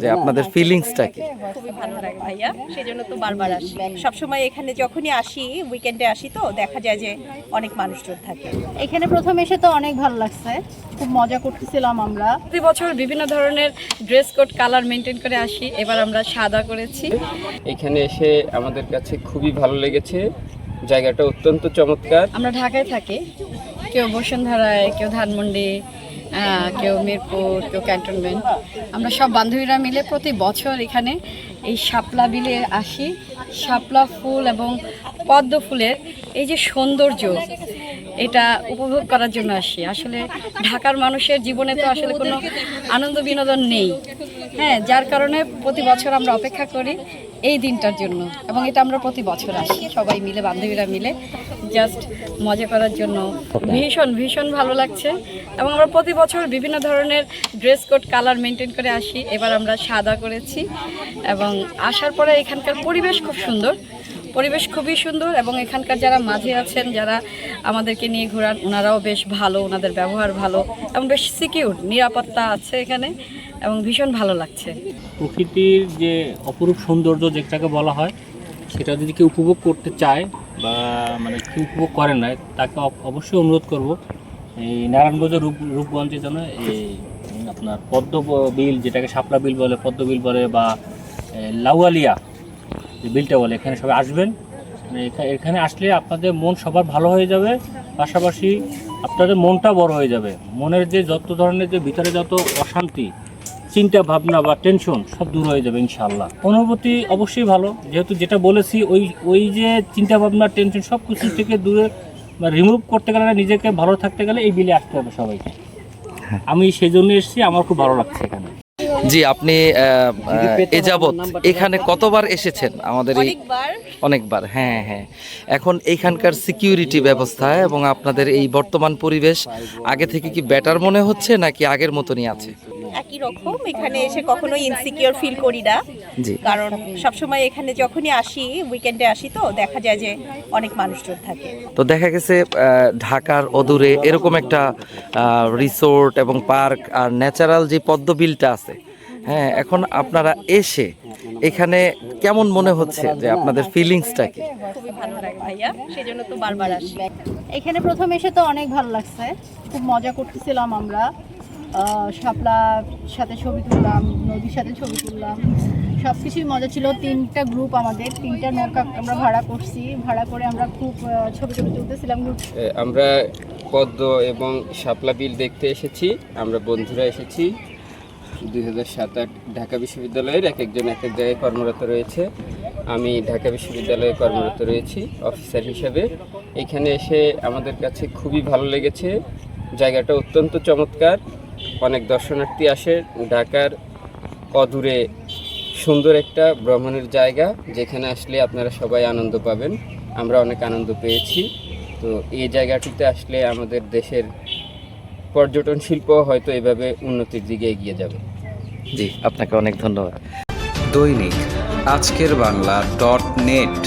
যে আপনাদের ফিলিংসটা কি? খুবই ভালো লাগে ভাইয়া, সেজন্য তো বারবার আসি। সবসময় এখানে যখনই আসি, উইকেন্ডে আসি, তো দেখা যায় যে অনেক মানুষজন থাকে। এখানে প্রথম এসে তো অনেক ভালো লাগছে, খুব মজা করতেছিলাম আমরা। প্রতি বছর বিভিন্ন ধরনের ড্রেস কোড কালার মেনটেন করে আসি, এবার আমরা সাদা করেছি। এখানে এসে আমাদের কাছে খুবই ভালো লেগেছে, জায়গাটা অত্যন্ত চমৎকার। আমরা ঢাকায় থাকি, কেউ বসুন্ধরায়, কেউ ধানমন্ডি, কেউ মিরপুর, কেউ ক্যান্টনমেন্ট। আমরা সব বান্ধবীরা মিলে প্রতি বছর এখানে এই শাপলা বিলে আসি। শাপলা ফুল এবং পদ্ম ফুলের এই যে সৌন্দর্য, এটা উপভোগ করার জন্য আসি। আসলে ঢাকার মানুষের জীবনে তো আসলে কোনো আনন্দ বিনোদন নেই, হ্যাঁ, যার কারণে প্রতি বছর আমরা অপেক্ষা করি এই দিনটার জন্য, এবং এটা আমরা প্রতি বছর আসি সবাই মিলে, বান্ধবীরা মিলে, জাস্ট মজা করার জন্য। ভীষণ ভীষণ ভালো লাগছে, এবং আমরা প্রতি বছর বিভিন্ন ধরনের ড্রেস কোড কালার মেনটেন করে আসি, এবার আমরা সাদা করেছি। এবং আসার পরে এখানকার পরিবেশ খুব সুন্দর, পরিবেশ খুবই সুন্দর, এবং এখানকার যারা মাঝে আছেন, যারা আমাদেরকে নিয়ে ঘোরান, ওনারাও বেশ ভালো, ওনাদের ব্যবহার ভালো এবং বেশ সিকিউর, নিরাপত্তা আছে এখানে, এবং ভীষণ ভালো লাগছে। প্রকৃতির যে অপরূপ সৌন্দর্য যেটাকে বলা হয়, সেটা যদি কেউ উপভোগ করতে চায় বা কেউ উপভোগ করেন না, তাকে অবশ্যই অনুরোধ করব এই নারায়ণগঞ্জের রূপগঞ্জের জন্য এই আপনার পদ্ম বিল, যেটাকে শাপলা বিল বলে, পদ্ম বিল বলে, বা লাউয়ালিয়া যে বিলটা বলে, এখানে সবাই আসবেন। এখানে আসলে আপনাদের মন সবার ভালো হয়ে যাবে, পাশাপাশি আপনাদের মনটা বড় হয়ে যাবে। মনের যে যত ধরনের যে ভিতরে যত অশান্তি, চিন্তা ভাবনা বা টেনশন, সব দূর হয়ে যাবে ইনশাআল্লাহ। অনুভূতি অবশ্যই ভালো, যেহেতু যেটা বলেছি, ওই যে চিন্তা ভাবনা, টেনশন সব কিছু থেকে দূরে রিমুভ করতে গেলে, নিজেকে ভালো থাকতে গেলে এই বিলে আসতে হবে সবাইকে। আমি সেই জন্য এসেছি, আমার খুব ভালো লাগছে এখানে। জি, আপনি এ যাবৎ এখানে কতবার এসেছেন? আমাদের এই অনেকবার। হ্যাঁ হ্যাঁ, এখন এইখানকার সিকিউরিটি ব্যবস্থা এবং আপনাদের এই বর্তমান পরিবেশ আগে থেকে কি বেটার মনে হচ্ছে নাকি আগের মতনই আছে? একই রকম, এখানে এসে কখনোই ইনসিকিউর ফিল করি না, কারণ সবসময় এখানে যখনই আসি, উইকেন্ডে আসি, তো দেখা যায় যে অনেক মানুষজন থাকে। তো দেখা গেছে ঢাকার অদূরে এরকম একটা রিসোর্ট এবং পার্ক আর ন্যাচারাল যে পদ্ম বিলটা আছে, হ্যাঁ, এখন আপনারা এসে এখানে কেমন মনে হচ্ছে, যে আপনাদের ফিলিংসটা কি? খুবই ভালো লাগে ভাইয়া, সেজন্য তো বারবার আসি। এখানে প্রথম এসে তো অনেক ভালো লাগছে, খুব মজা করতেছিলাম আমরা। শাপলার সাথে ছবি তুললাম, নদীর সাথে ছবি তুললাম, সব কিছুই মজা ছিল। 3টা গ্রুপ, আমাদের 3টা নৌকা আমরা ভাড়া করছি, ভাড়া করে আমরা খুব ছবি তুলতেছিলাম। আমরা পদ্ম এবং শাপলা বিল দেখতে এসেছি, আমরা বন্ধুরা এসেছি। 2007-08 ঢাকা বিশ্ববিদ্যালয়ের একজন এক এক জায়গায় কর্মরত রয়েছে। আমি ঢাকা বিশ্ববিদ্যালয়ে কর্মরত রয়েছি অফিসার হিসেবে। এখানে এসে আমাদের কাছে খুবই ভালো লেগেছে, জায়গাটা অত্যন্ত চমৎকার। অনেক দর্শনার্থী আসে। ঢাকার অদূরে সুন্দর একটা ভ্রমণের জায়গা, যেখানে আসলে আপনারা সবাই আনন্দ পাবেন। আমরা অনেক আনন্দ পেয়েছি। তো এই জায়গাটিতে আসলে আমাদের দেশের পর্যটন শিল্প হয়তো এভাবে উন্নতির দিকে এগিয়ে যাবে। জি, আপনাকে অনেক ধন্যবাদ। দৈনিক আজকের বাংলা .net